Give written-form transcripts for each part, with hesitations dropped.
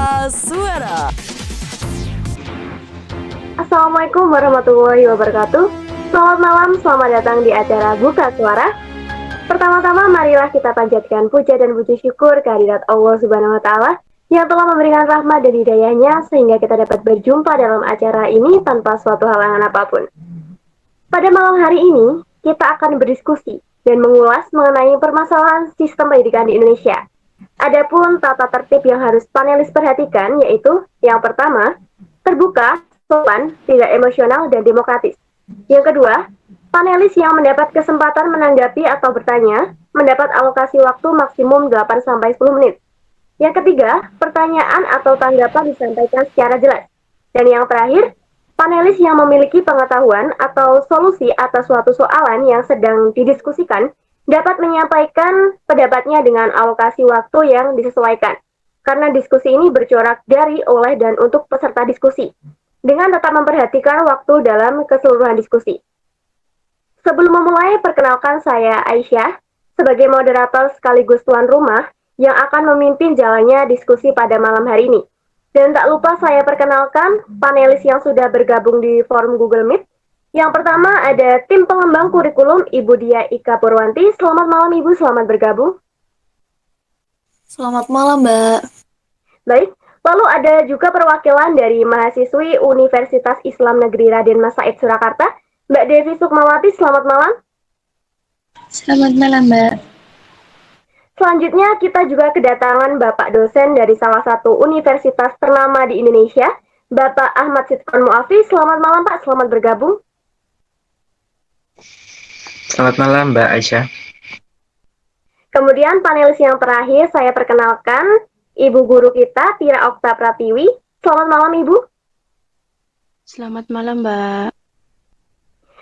Buka Suara. Assalamualaikum warahmatullahi wabarakatuh. Selamat malam, selamat datang di acara Buka Suara. Pertama-tama marilah kita panjatkan puja dan puji syukur kehadirat Allah Subhanahu wa taala yang telah memberikan rahmat dan hidayahnya sehingga kita dapat berjumpa dalam acara ini tanpa suatu halangan apapun. Pada malam hari ini, kita akan berdiskusi dan mengulas mengenai permasalahan sistem pendidikan di Indonesia. Adapun tata tertib yang harus panelis perhatikan yaitu yang pertama, terbuka, sopan, tidak emosional, dan demokratis. Yang kedua, panelis yang mendapat kesempatan menanggapi atau bertanya mendapat alokasi waktu maksimum 8-10 menit. Yang ketiga, pertanyaan atau tanggapan disampaikan secara jelas. Dan yang terakhir, panelis yang memiliki pengetahuan atau solusi atas suatu soalan yang sedang didiskusikan dapat menyampaikan pendapatnya dengan alokasi waktu yang disesuaikan. Karena diskusi ini bercorak dari, oleh, dan untuk peserta diskusi, dengan tetap memperhatikan waktu dalam keseluruhan diskusi. Sebelum memulai, perkenalkan saya Aisyah, sebagai moderator sekaligus tuan rumah yang akan memimpin jalannya diskusi pada malam hari ini. Dan tak lupa saya perkenalkan panelis yang sudah bergabung di forum Google Meet. Yang pertama ada tim pengembang kurikulum Ibu Dia Ika Purwanti. Selamat malam Ibu, selamat bergabung. Selamat malam Mbak. Baik, lalu ada juga perwakilan dari mahasiswi Universitas Islam Negeri Raden Mas Said Surakarta, Mbak Devi Sukmawati. Selamat malam. Selamat malam Mbak. Selanjutnya kita juga kedatangan Bapak dosen dari salah satu universitas ternama di Indonesia, Bapak Ahmad Sitkon Muafi. Selamat malam Pak, selamat bergabung. Selamat malam Mbak Aisyah. Kemudian panelis yang terakhir saya perkenalkan Ibu guru kita Tira Okta Pratiwi. Selamat malam Ibu. Selamat malam Mbak.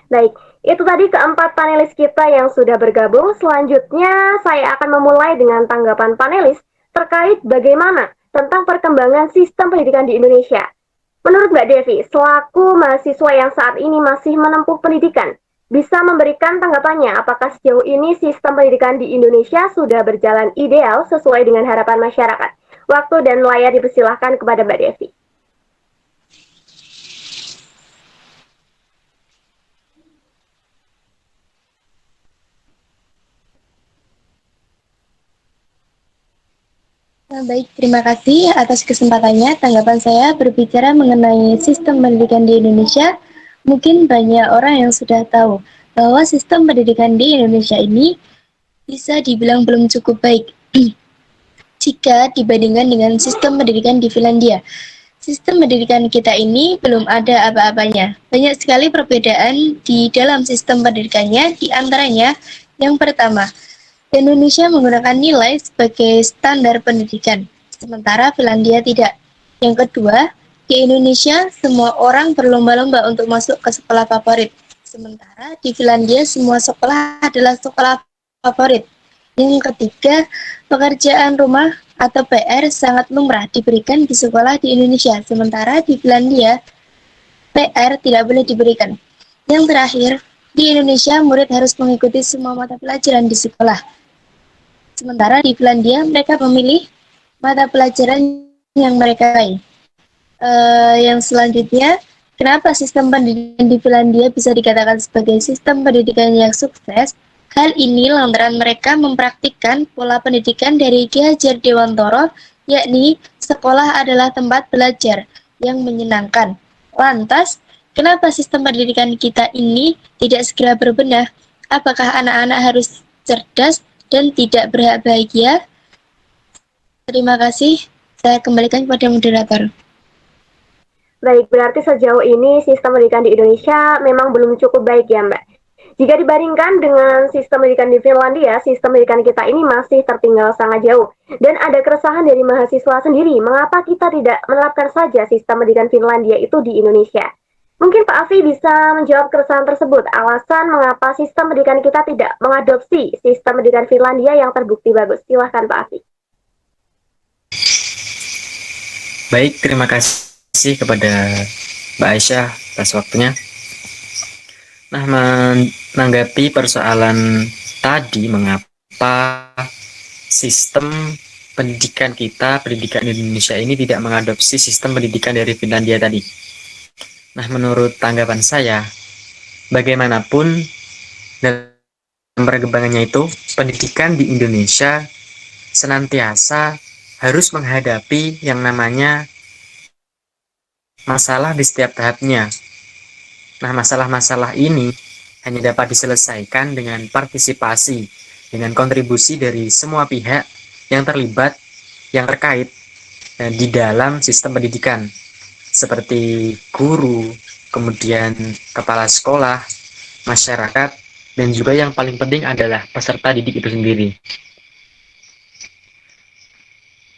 Baik, itu tadi keempat panelis kita yang sudah bergabung. Selanjutnya saya akan memulai dengan tanggapan panelis terkait bagaimana tentang perkembangan sistem pendidikan di Indonesia. Menurut Mbak Devi, selaku mahasiswa yang saat ini masih menempuh pendidikan, bisa memberikan tanggapannya apakah sejauh ini sistem pendidikan di Indonesia sudah berjalan ideal sesuai dengan harapan masyarakat. Waktu dan layar dipersilahkan kepada Mbak Devi. Baik, terima kasih atas kesempatannya. Tanggapan saya berbicara mengenai sistem pendidikan di Indonesia. Mungkin banyak orang yang sudah tahu bahwa sistem pendidikan di Indonesia ini bisa dibilang belum cukup baik jika dibandingkan dengan sistem pendidikan di Finlandia. Sistem pendidikan kita ini belum ada apa-apanya. Banyak sekali perbedaan di dalam sistem pendidikannya, di antaranya yang pertama, Indonesia menggunakan nilai sebagai standar pendidikan, sementara Finlandia tidak. Yang kedua, di Indonesia semua orang berlomba-lomba untuk masuk ke sekolah favorit, sementara di Finlandia semua sekolah adalah sekolah favorit. Yang ketiga, pekerjaan rumah atau PR sangat lumrah diberikan di sekolah di Indonesia, sementara di Finlandia PR tidak boleh diberikan. Yang terakhir, di Indonesia murid harus mengikuti semua mata pelajaran di sekolah. Sementara di Finlandia mereka memilih mata pelajaran yang mereka sukai. Yang selanjutnya, kenapa sistem pendidikan di Finlandia bisa dikatakan sebagai sistem pendidikan yang sukses? Hal ini lantaran mereka mempraktikkan pola pendidikan dari Ki Hajar Dewantara, yakni sekolah adalah tempat belajar yang menyenangkan. Lantas, kenapa sistem pendidikan kita ini tidak segera berbenah? Apakah anak-anak harus cerdas dan tidak berhak bahagia? Terima kasih. Saya kembalikan kepada moderator. Baik, berarti sejauh ini sistem pendidikan di Indonesia memang belum cukup baik ya Mbak. Jika dibandingkan dengan sistem pendidikan di Finlandia, sistem pendidikan kita ini masih tertinggal sangat jauh. Dan ada keresahan dari mahasiswa sendiri, mengapa kita tidak menerapkan saja sistem pendidikan Finlandia itu di Indonesia? Mungkin Pak Afi bisa menjawab keresahan tersebut, alasan mengapa sistem pendidikan kita tidak mengadopsi sistem pendidikan Finlandia yang terbukti bagus. Silahkan Pak Afi. Baik, terima kasih kepada Mbak Aisyah atas waktunya. Nah, menanggapi persoalan tadi, mengapa sistem pendidikan kita, pendidikan Indonesia ini tidak mengadopsi sistem pendidikan dari Finlandia tadi. Nah, menurut tanggapan saya, bagaimanapun dalam perkembangannya itu, pendidikan di Indonesia senantiasa harus menghadapi yang namanya masalah di setiap tahapnya. Nah, masalah-masalah ini hanya dapat diselesaikan dengan partisipasi, dengan kontribusi dari semua pihak yang terlibat, yang terkait di dalam sistem pendidikan, seperti guru, kemudian kepala sekolah, masyarakat, dan juga yang paling penting adalah peserta didik itu sendiri.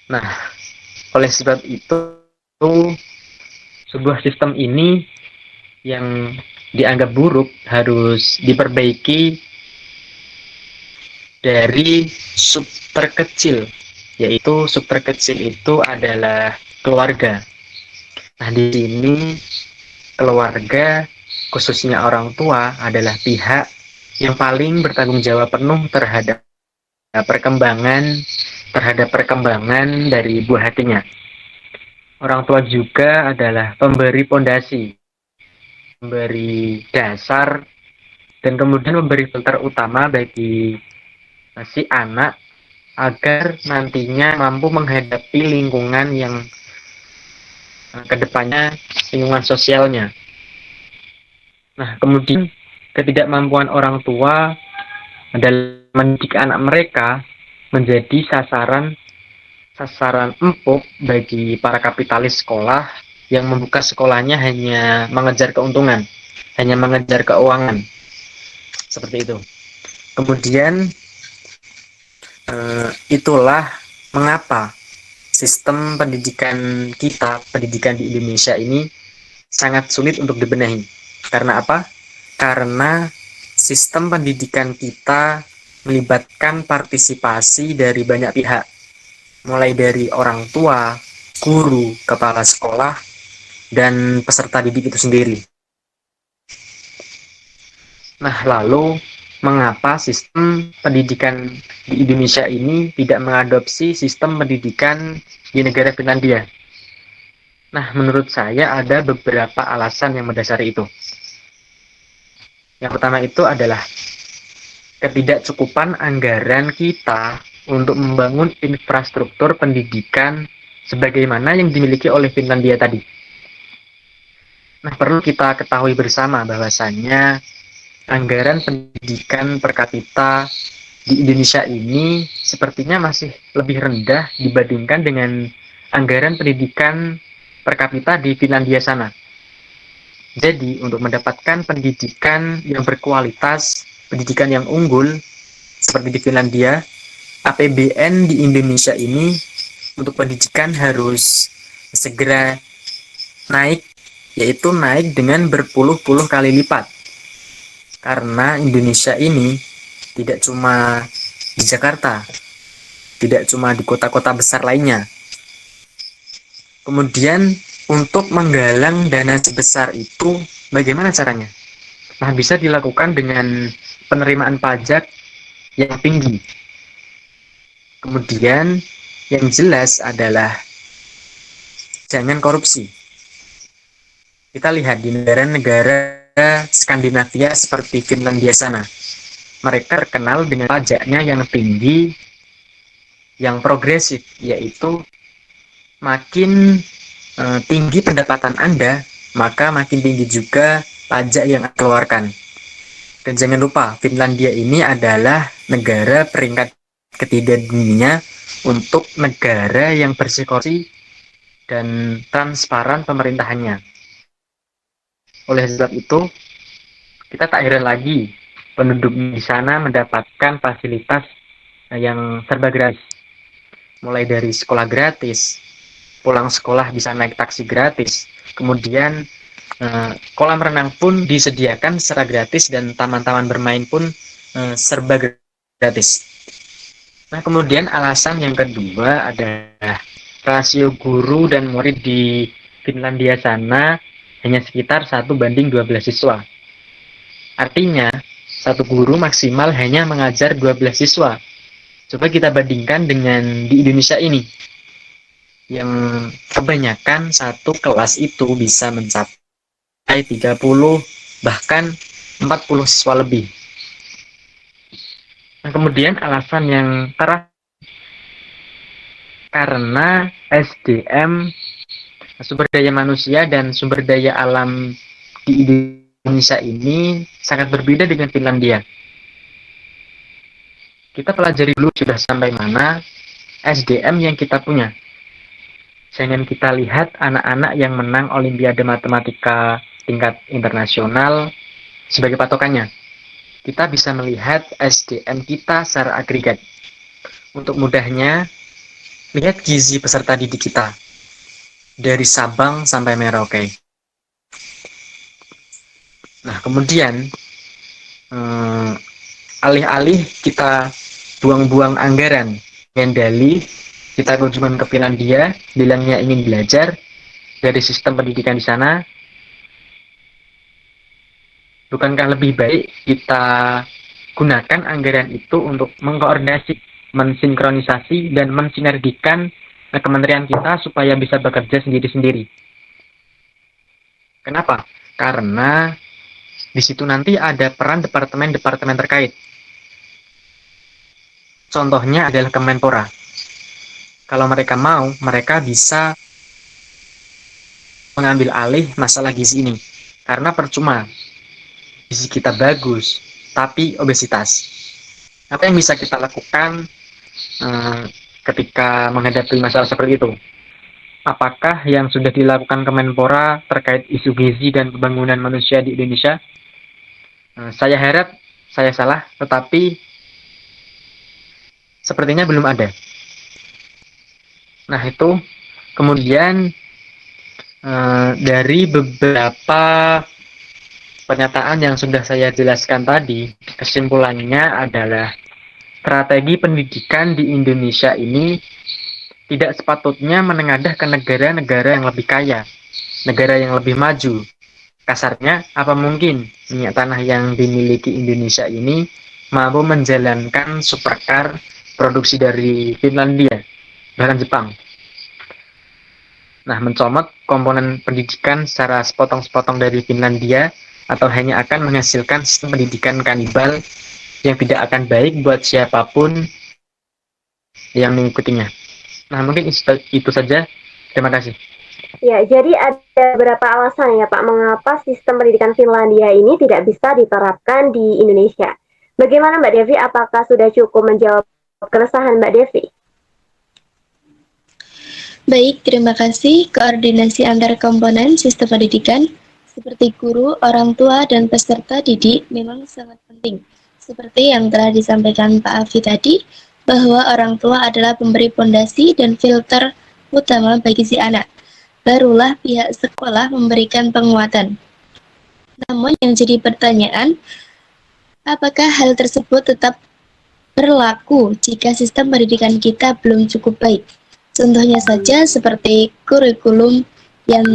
Nah, oleh sebab itu, sebuah sistem ini yang dianggap buruk harus diperbaiki dari sub terkecil, yaitu sub terkecil itu adalah keluarga. Nah, di sini keluarga, khususnya orang tua, adalah pihak yang paling bertanggung jawab penuh terhadap perkembangan dari buah hatinya. Orang tua juga adalah pemberi pondasi, memberi dasar, dan kemudian memberi filter utama bagi si anak agar nantinya mampu menghadapi lingkungan yang kedepannya, lingkungan sosialnya. Nah, kemudian ketidakmampuan orang tua dalam mendidik anak mereka menjadi sasaran empuk bagi para kapitalis sekolah yang membuka sekolahnya hanya mengejar keuntungan, hanya mengejar keuangan, seperti itu. Kemudian itulah mengapa sistem pendidikan kita, pendidikan di Indonesia ini sangat sulit untuk dibenahi. Karena apa? Karena sistem pendidikan kita melibatkan partisipasi dari banyak pihak, mulai dari orang tua, guru, kepala sekolah, dan peserta didik itu sendiri. Nah, lalu mengapa sistem pendidikan di Indonesia ini tidak mengadopsi sistem pendidikan di negara Finlandia? Nah, menurut saya ada beberapa alasan yang mendasari itu. Yang pertama itu adalah ketidakcukupan anggaran kita untuk membangun infrastruktur pendidikan sebagaimana yang dimiliki oleh Finlandia tadi. Nah, perlu kita ketahui bersama bahwasannya anggaran pendidikan per kapita di Indonesia ini sepertinya masih lebih rendah dibandingkan dengan anggaran pendidikan per kapita di Finlandia sana. Jadi, untuk mendapatkan pendidikan yang berkualitas, pendidikan yang unggul, seperti di Finlandia, APBN di Indonesia ini untuk pendidikan harus segera naik, yaitu naik dengan berpuluh-puluh kali lipat. Karena Indonesia ini tidak cuma di Jakarta, tidak cuma di kota-kota besar lainnya. Kemudian untuk menggalang dana sebesar itu, bagaimana caranya? Nah, bisa dilakukan dengan penerimaan pajak yang tinggi. Kemudian yang jelas adalah jangan korupsi. Kita lihat di negara-negara Skandinavia seperti Finlandia sana. Mereka terkenal dengan pajaknya yang tinggi, yang progresif, yaitu makin tinggi pendapatan Anda, maka makin tinggi juga pajak yang Anda keluarkan. Dan jangan lupa, Finlandia ini adalah negara peringkat ketiga dunia untuk negara yang bersih korupsi dan transparan pemerintahannya. Oleh sebab itu, kita tak heran lagi penduduk di sana mendapatkan fasilitas yang serba gratis. Mulai dari sekolah gratis, pulang sekolah bisa naik taksi gratis, kemudian kolam renang pun disediakan secara gratis dan taman-taman bermain pun serba gratis. Nah, kemudian alasan yang kedua adalah rasio guru dan murid di Finlandia sana hanya sekitar 1:12 siswa. Artinya, satu guru maksimal hanya mengajar 12 siswa. Coba kita bandingkan dengan di Indonesia ini, yang kebanyakan satu kelas itu bisa mencapai 30 bahkan 40 siswa lebih. Nah, kemudian alasan yang terakhir, karena SDM, sumber daya manusia dan sumber daya alam di Indonesia ini sangat berbeda dengan Finlandia. Kita pelajari dulu sudah sampai mana SDM yang kita punya. Jangan kita lihat anak-anak yang menang Olimpiade Matematika tingkat internasional sebagai patokannya. Kita bisa melihat SDM kita secara agregat. Untuk mudahnya, lihat gizi peserta didik kita dari Sabang sampai Merauke. Nah, kemudian alih-alih kita buang-buang anggaran dengan dalih kita kunjungan ke Finlandia, bilangnya ingin belajar dari sistem pendidikan di sana, bukankah lebih baik kita gunakan anggaran itu untuk mengkoordinasi, mensinkronisasi, dan mensinergikan kementerian kita supaya bisa bekerja sendiri-sendiri. Kenapa? Karena di situ nanti ada peran departemen-departemen terkait. Contohnya adalah Kemenpora. Kalau mereka mau, mereka bisa mengambil alih masalah gizi ini. Karena percuma, gizi kita bagus, tapi obesitas. Apa yang bisa kita lakukan ketika menghadapi masalah seperti itu? Apakah yang sudah dilakukan Kemenpora terkait isu gizi dan pembangunan manusia di Indonesia? Saya harap saya salah, tetapi sepertinya belum ada. Nah, itu kemudian dari beberapa pernyataan yang sudah saya jelaskan tadi, kesimpulannya adalah strategi pendidikan di Indonesia ini tidak sepatutnya menengadah ke negara-negara yang lebih kaya, negara yang lebih maju. Kasarnya, apa mungkin minyak tanah yang dimiliki Indonesia ini mampu menjalankan supercar produksi dari Finlandia, bahkan Jepang? Nah, mencomot komponen pendidikan secara sepotong-sepotong dari Finlandia atau hanya akan menghasilkan sistem pendidikan kanibal yang tidak akan baik buat siapapun yang mengikutinya. Nah, mungkin itu saja. Terima kasih. Ya, jadi ada beberapa alasan ya Pak, mengapa sistem pendidikan Finlandia ini tidak bisa diterapkan di Indonesia. Bagaimana Mbak Devi, apakah sudah cukup menjawab keresahan Mbak Devi? Baik, terima kasih. Koordinasi antar komponen sistem pendidikan seperti guru, orang tua, dan peserta didik memang sangat penting. Seperti yang telah disampaikan Pak Afi tadi, bahwa orang tua adalah pemberi pondasi dan filter utama bagi si anak. Barulah pihak sekolah memberikan penguatan. Namun yang jadi pertanyaan, apakah hal tersebut tetap berlaku jika sistem pendidikan kita belum cukup baik? Contohnya saja seperti kurikulum yang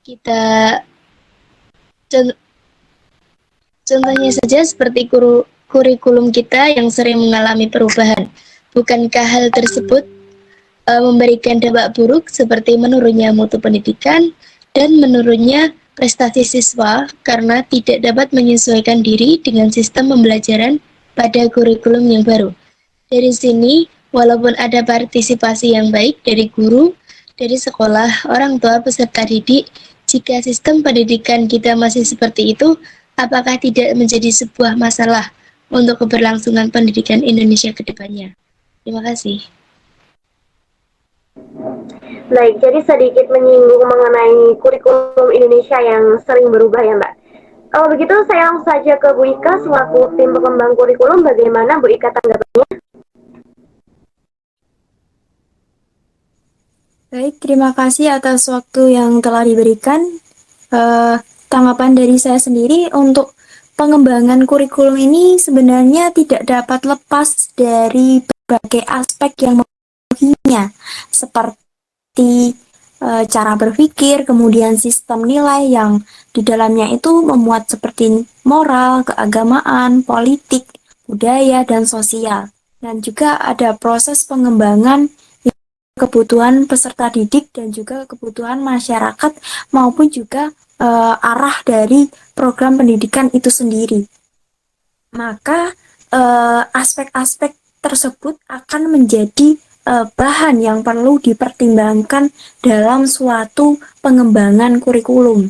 kita contohnya saja seperti kurikulum kita yang sering mengalami perubahan. Bukankah hal tersebut memberikan dampak buruk seperti menurunnya mutu pendidikan dan menurunnya prestasi siswa karena tidak dapat menyesuaikan diri dengan sistem pembelajaran pada kurikulum yang baru? Dari sini, walaupun ada partisipasi yang baik dari guru, dari sekolah, orang tua, peserta didik, jika sistem pendidikan kita masih seperti itu, apakah tidak menjadi sebuah masalah untuk keberlangsungan pendidikan Indonesia ke depannya? Terima kasih. Baik, jadi sedikit menyinggung mengenai kurikulum Indonesia yang sering berubah ya Mbak. Kalau begitu saya langsung saja ke Bu Ika selaku tim pengembang kurikulum, bagaimana Bu Ika tanggapannya? Baik, terima kasih atas waktu yang telah diberikan. Tanggapan dari saya sendiri untuk pengembangan kurikulum ini sebenarnya tidak dapat lepas dari berbagai aspek yang mempengaruhinya, seperti cara berpikir, kemudian sistem nilai yang di dalamnya itu memuat seperti moral, keagamaan, politik, budaya, dan sosial. dan juga ada proses pengembangan kebutuhan peserta didik dan juga kebutuhan masyarakat maupun juga arah dari program pendidikan itu sendiri. Maka aspek-aspek tersebut akan menjadi bahan yang perlu dipertimbangkan dalam suatu pengembangan kurikulum.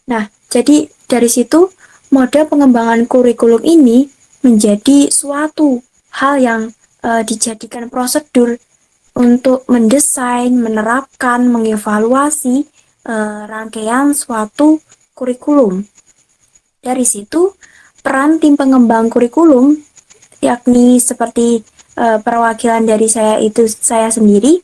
Nah, jadi dari situ model pengembangan kurikulum ini menjadi suatu hal yang dijadikan prosedur untuk mendesain, menerapkan, mengevaluasi rangkaian suatu kurikulum. Dari situ, peran tim pengembang kurikulum, yakni seperti perwakilan dari saya sendiri,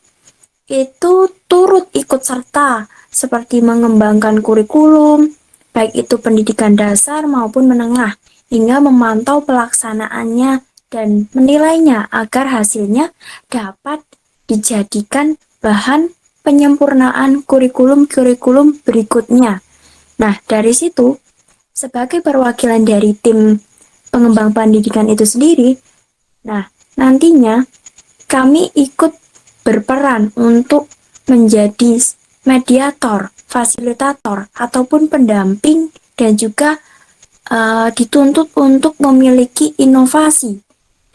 itu turut ikut serta seperti mengembangkan kurikulum, baik itu pendidikan dasar maupun menengah, hingga memantau pelaksanaannya dan menilainya agar hasilnya dapat dijadikan bahan penyempurnaan kurikulum-kurikulum berikutnya. Nah, dari situ, sebagai perwakilan dari tim pengembang pendidikan itu sendiri, nah, nantinya kami ikut berperan untuk menjadi mediator, fasilitator, ataupun pendamping dan juga dituntut untuk memiliki inovasi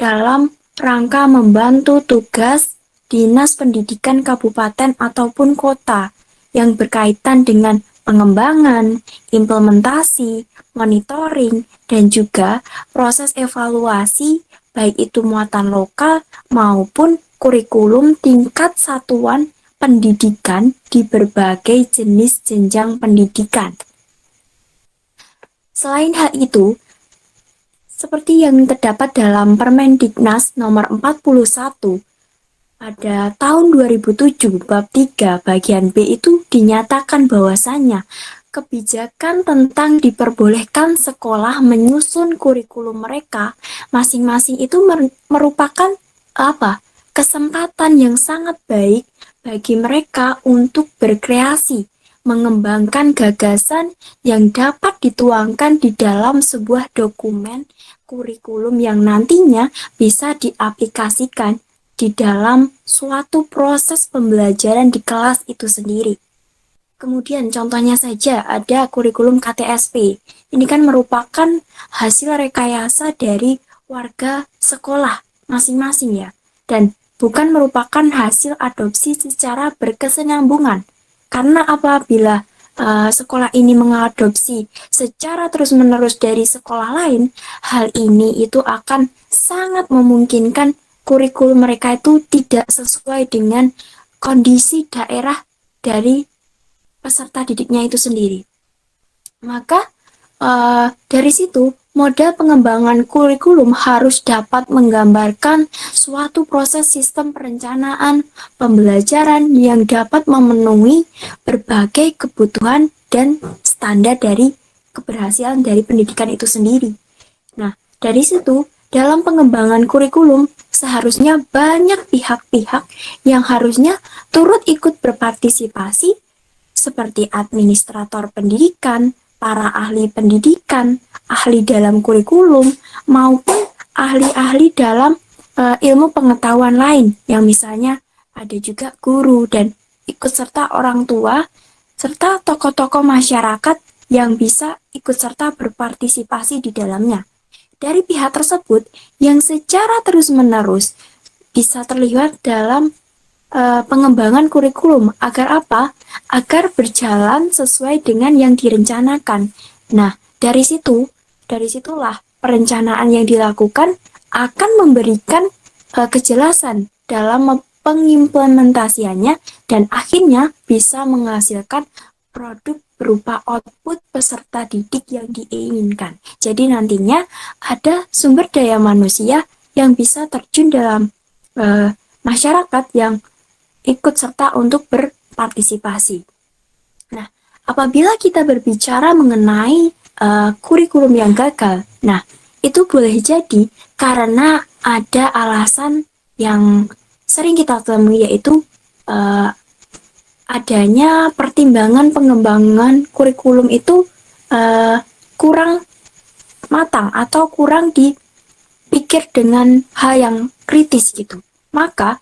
dalam rangka membantu tugas Dinas Pendidikan Kabupaten ataupun kota yang berkaitan dengan pengembangan, implementasi, monitoring, dan juga proses evaluasi baik itu muatan lokal maupun kurikulum tingkat satuan pendidikan di berbagai jenis jenjang pendidikan. Selain hal itu, seperti yang terdapat dalam Permendiknas nomor 41 pada tahun 2007 bab 3 bagian B itu dinyatakan bahwasannya kebijakan tentang diperbolehkan sekolah menyusun kurikulum mereka masing-masing itu merupakan kesempatan yang sangat baik bagi mereka untuk berkreasi, mengembangkan gagasan yang dapat dituangkan di dalam sebuah dokumen kurikulum yang nantinya bisa diaplikasikan di dalam suatu proses pembelajaran di kelas itu sendiri. Kemudian contohnya saja ada kurikulum KTSP. Ini kan merupakan hasil rekayasa dari warga sekolah masing-masing ya. Dan bukan merupakan hasil adopsi secara berkesinambungan. Karena apabila sekolah ini mengadopsi secara terus-menerus dari sekolah lain, hal ini itu akan sangat memungkinkan kurikulum mereka itu tidak sesuai dengan kondisi daerah dari peserta didiknya itu sendiri. Maka dari situ model pengembangan kurikulum harus dapat menggambarkan suatu proses sistem perencanaan pembelajaran yang dapat memenuhi berbagai kebutuhan dan standar dari keberhasilan dari pendidikan itu sendiri. Nah, dari situ dalam pengembangan kurikulum seharusnya banyak pihak-pihak yang harusnya turut ikut berpartisipasi seperti administrator pendidikan, para ahli pendidikan, ahli dalam kurikulum, maupun ahli-ahli dalam ilmu pengetahuan lain yang misalnya ada juga guru dan ikut serta orang tua serta tokoh-tokoh masyarakat yang bisa ikut serta berpartisipasi di dalamnya. Dari pihak tersebut yang secara terus-menerus bisa terlihat dalam pengembangan kurikulum agar apa? Agar berjalan sesuai dengan yang direncanakan. Nah, disitulah perencanaan yang dilakukan akan memberikan kejelasan dalam pengimplementasiannya dan akhirnya bisa menghasilkan produk berupa output peserta didik yang diinginkan. Jadi nantinya ada sumber daya manusia yang bisa terjun dalam masyarakat yang ikut serta untuk berpartisipasi. Nah, apabila kita berbicara mengenai kurikulum yang gagal, nah itu boleh jadi karena ada alasan yang sering kita temui yaitu adanya pertimbangan pengembangan kurikulum itu kurang matang atau kurang dipikir dengan hal yang kritis gitu. Maka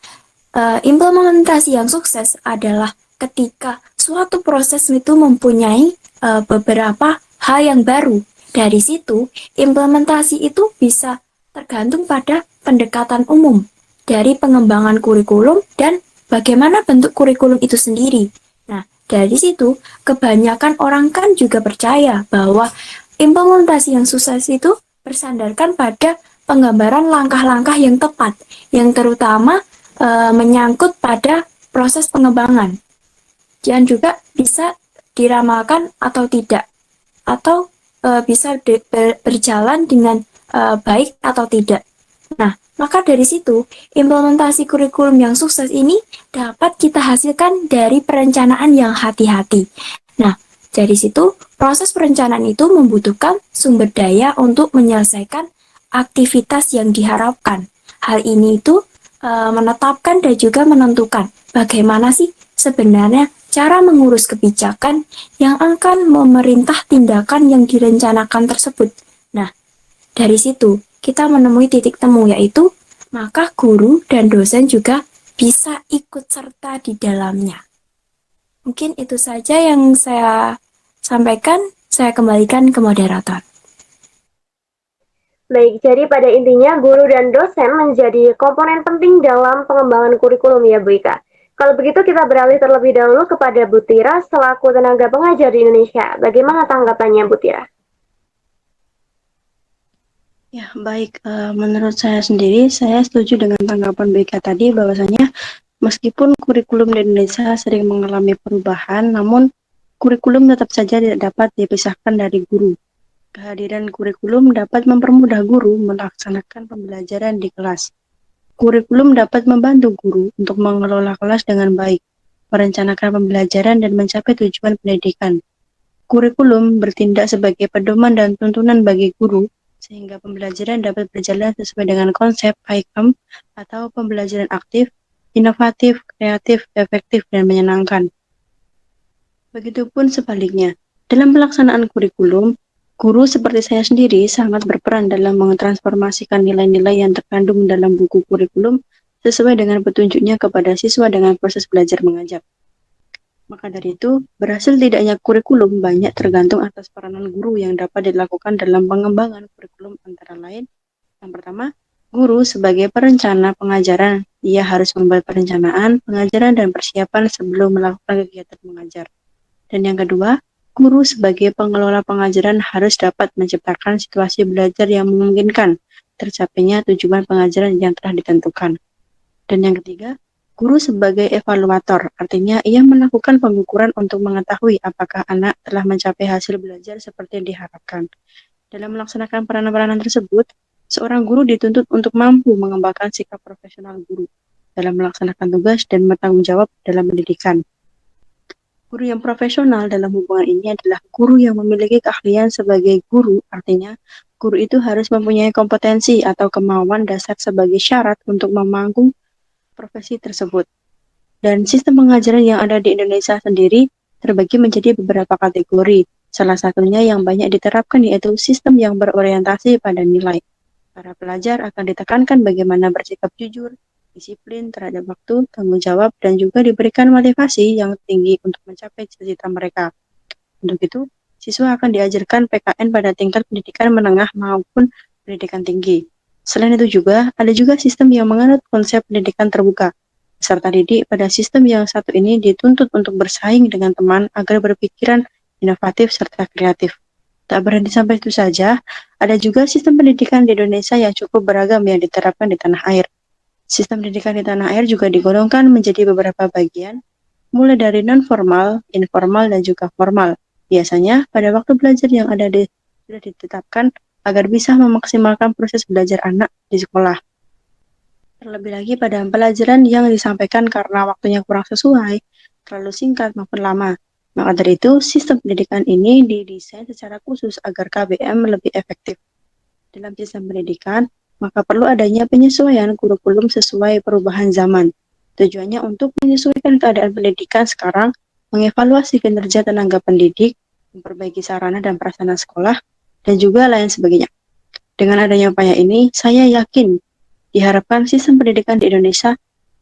implementasi yang sukses adalah ketika suatu proses itu mempunyai beberapa hal yang baru. Dari situ, implementasi itu bisa tergantung pada pendekatan umum dari pengembangan kurikulum dan bagaimana bentuk kurikulum itu sendiri. Nah, dari situ, kebanyakan orang kan juga percaya bahwa implementasi yang sukses itu bersandarkan pada penggambaran langkah-langkah yang tepat, yang terutama menyangkut pada proses pengembangan. Dan juga bisa diramalkan atau tidak, atau bisa berjalan dengan baik atau tidak. Nah, maka dari situ, implementasi kurikulum yang sukses ini dapat kita hasilkan dari perencanaan yang hati-hati. Nah, dari situ, proses perencanaan itu membutuhkan sumber daya untuk menyelesaikan aktivitas yang diharapkan. Hal ini itu menetapkan dan juga menentukan bagaimana sih sebenarnya cara mengurus kebijakan yang akan memerintah tindakan yang direncanakan tersebut. Nah, dari situ kita menemui titik temu, yaitu maka guru dan dosen juga bisa ikut serta di dalamnya. Mungkin itu saja yang saya sampaikan. Saya kembalikan ke moderator. Baik, jadi pada intinya guru dan dosen menjadi komponen penting dalam pengembangan kurikulum ya Bu Ika. Kalau begitu kita beralih terlebih dahulu kepada Bu Tira selaku tenaga pengajar di Indonesia. Bagaimana tanggapannya Bu Tira? Ya, baik. Menurut saya sendiri, saya setuju dengan tanggapan Bu Ika tadi bahwasanya meskipun kurikulum di Indonesia sering mengalami perubahan, namun kurikulum tetap saja tidak dapat dipisahkan dari guru. Kehadiran kurikulum dapat mempermudah guru melaksanakan pembelajaran di kelas. Kurikulum dapat membantu guru untuk mengelola kelas dengan baik, merencanakan pembelajaran dan mencapai tujuan pendidikan. Kurikulum bertindak sebagai pedoman dan tuntunan bagi guru, sehingga pembelajaran dapat berjalan sesuai dengan konsep ICAM atau pembelajaran aktif, inovatif, kreatif, efektif, dan menyenangkan. Begitupun sebaliknya, dalam pelaksanaan kurikulum, guru seperti saya sendiri sangat berperan dalam mentransformasikan nilai-nilai yang terkandung dalam buku kurikulum sesuai dengan petunjuknya kepada siswa dengan proses belajar mengajar. Maka dari itu, berhasil tidaknya kurikulum banyak tergantung atas peranan guru yang dapat dilakukan dalam pengembangan kurikulum antara lain. Yang pertama, guru sebagai perencana pengajaran, ia harus membuat perencanaan, pengajaran, dan persiapan sebelum melakukan kegiatan mengajar. Dan yang kedua, guru sebagai pengelola pengajaran harus dapat menciptakan situasi belajar yang memungkinkan tercapainya tujuan pengajaran yang telah ditentukan. Dan yang ketiga, guru sebagai evaluator, artinya ia melakukan pengukuran untuk mengetahui apakah anak telah mencapai hasil belajar seperti yang diharapkan. Dalam melaksanakan peranan-peranan tersebut, seorang guru dituntut untuk mampu mengembangkan sikap profesional guru dalam melaksanakan tugas dan bertanggung jawab dalam pendidikan. Guru yang profesional dalam hubungan ini adalah guru yang memiliki keahlian sebagai guru, artinya guru itu harus mempunyai kompetensi atau kemauan dasar sebagai syarat untuk memangku profesi tersebut. Dan sistem pengajaran yang ada di Indonesia sendiri terbagi menjadi beberapa kategori. Salah satunya yang banyak diterapkan yaitu sistem yang berorientasi pada nilai. Para pelajar akan ditekankan bagaimana bersikap jujur, disiplin terhadap waktu, tanggung jawab, dan juga diberikan motivasi yang tinggi untuk mencapai cita-cita mereka. Untuk itu, siswa akan diajarkan PKN pada tingkat pendidikan menengah maupun pendidikan tinggi. Selain itu juga, ada juga sistem yang menganut konsep pendidikan terbuka. Peserta didik pada sistem yang satu ini dituntut untuk bersaing dengan teman agar berpikiran inovatif serta kreatif. Tak berhenti sampai itu saja, ada juga sistem pendidikan di Indonesia yang cukup beragam yang diterapkan di tanah air. Sistem pendidikan di tanah air juga digolongkan menjadi beberapa bagian, mulai dari non-formal, informal, dan juga formal. Biasanya, pada waktu belajar yang sudah ditetapkan agar bisa memaksimalkan proses belajar anak di sekolah. Terlebih lagi pada pelajaran yang disampaikan karena waktunya kurang sesuai, terlalu singkat maupun lama. Maka dari itu, sistem pendidikan ini didesain secara khusus agar KBM lebih efektif. Dalam sistem pendidikan, maka perlu adanya penyesuaian kurikulum sesuai perubahan zaman. Tujuannya untuk menyesuaikan keadaan pendidikan sekarang, mengevaluasi kinerja tenaga pendidik, memperbaiki sarana dan prasarana sekolah, dan juga lain sebagainya. Dengan adanya upaya ini, saya yakin Diharapkan sistem pendidikan di Indonesia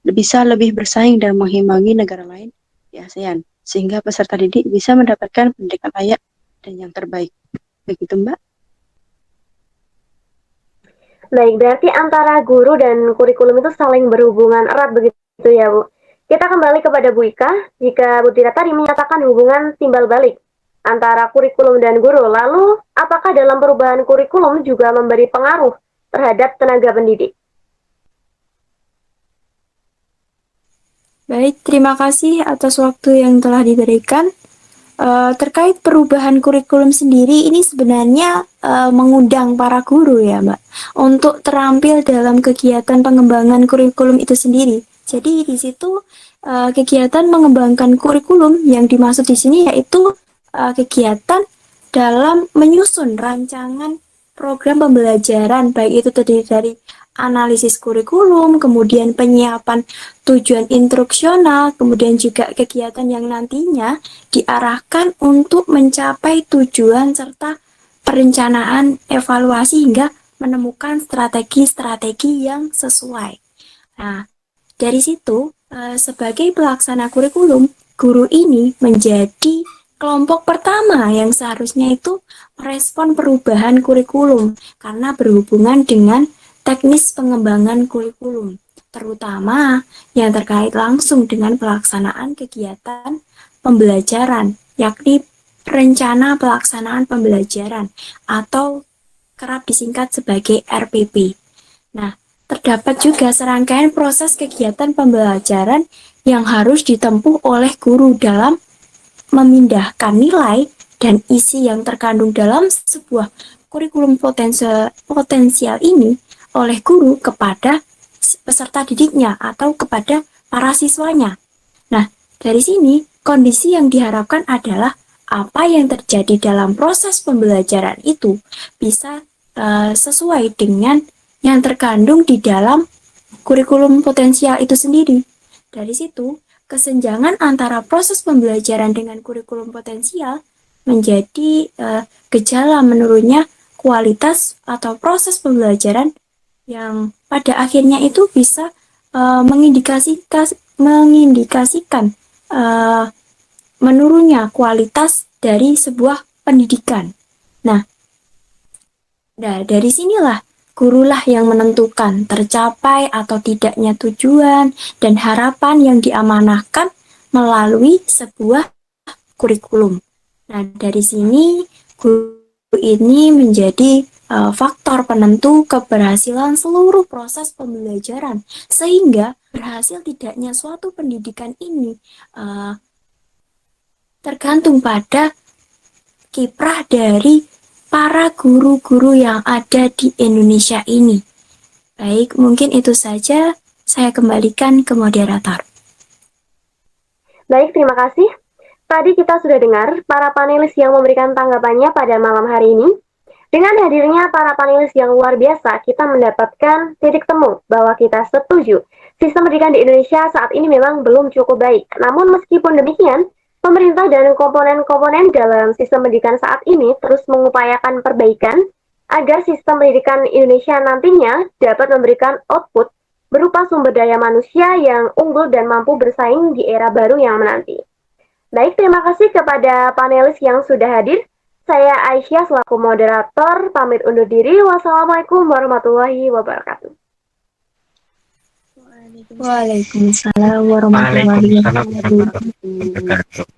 bisa lebih bersaing dan mengimbangi negara lain di ASEAN, sehingga peserta didik bisa mendapatkan pendidikan layak dan yang terbaik. Begitu, Mbak? Baik, berarti antara guru dan kurikulum itu saling berhubungan erat begitu ya, Bu. Kita kembali kepada Bu Ika. Jika Bu Tira tadi menyatakan hubungan timbal balik antara kurikulum dan guru, lalu apakah dalam perubahan kurikulum juga memberi pengaruh terhadap tenaga pendidik? Baik, terima kasih atas waktu yang telah diberikan. Terkait perubahan kurikulum sendiri, ini sebenarnya mengundang para guru ya, Mbak, untuk terampil dalam kegiatan pengembangan kurikulum itu sendiri. Jadi di situ kegiatan mengembangkan kurikulum yang dimaksud di sini yaitu kegiatan dalam menyusun rancangan program pembelajaran, baik itu terdiri dari analisis kurikulum, kemudian penyiapan tujuan instruksional, kemudian juga kegiatan yang nantinya diarahkan untuk mencapai tujuan serta perencanaan evaluasi hingga menemukan strategi-strategi yang sesuai. Nah, dari situ sebagai pelaksana kurikulum, guru ini menjadi kelompok pertama yang seharusnya itu merespon perubahan kurikulum karena berhubungan dengan teknis pengembangan kurikulum, terutama yang terkait langsung dengan pelaksanaan kegiatan pembelajaran, yakni rencana pelaksanaan pembelajaran atau kerap disingkat sebagai RPP. Nah, terdapat juga serangkaian proses kegiatan pembelajaran yang harus ditempuh oleh guru dalam memindahkan nilai dan isi yang terkandung dalam sebuah kurikulum potensial ini oleh guru kepada peserta didiknya atau kepada para siswanya. Nah, dari sini kondisi yang diharapkan adalah apa yang terjadi dalam proses pembelajaran itu bisa sesuai dengan yang terkandung di dalam kurikulum potensial itu sendiri. Dari situ, kesenjangan antara proses pembelajaran dengan kurikulum potensial menjadi gejala menurunnya kualitas atau proses pembelajaran yang pada akhirnya itu bisa mengindikasikan menurunnya kualitas dari sebuah pendidikan. Nah, dari sinilah gurulah yang menentukan tercapai atau tidaknya tujuan dan harapan yang diamanahkan melalui sebuah kurikulum. Nah, dari sini guru ini menjadi faktor penentu keberhasilan seluruh proses pembelajaran, sehingga berhasil tidaknya suatu pendidikan ini tergantung pada kiprah dari para guru-guru yang ada di Indonesia ini. Baik, mungkin itu saja. Saya kembalikan ke moderator. Baik, terima kasih. Tadi kita sudah dengar para panelis yang memberikan tanggapannya pada malam hari ini. Dengan hadirnya para panelis yang luar biasa, kita mendapatkan titik temu bahwa kita setuju sistem pendidikan di Indonesia saat ini memang belum cukup baik. Namun meskipun demikian, pemerintah dan komponen-komponen dalam sistem pendidikan saat ini terus mengupayakan perbaikan agar sistem pendidikan Indonesia nantinya dapat memberikan output berupa sumber daya manusia yang unggul dan mampu bersaing di era baru yang menanti. Baik, terima kasih kepada panelis yang sudah hadir. Saya Aisyah selaku moderator, pamit undur diri. Wassalamualaikum warahmatullahi wabarakatuh. Waalaikumsalam warahmatullahi wabarakatuh.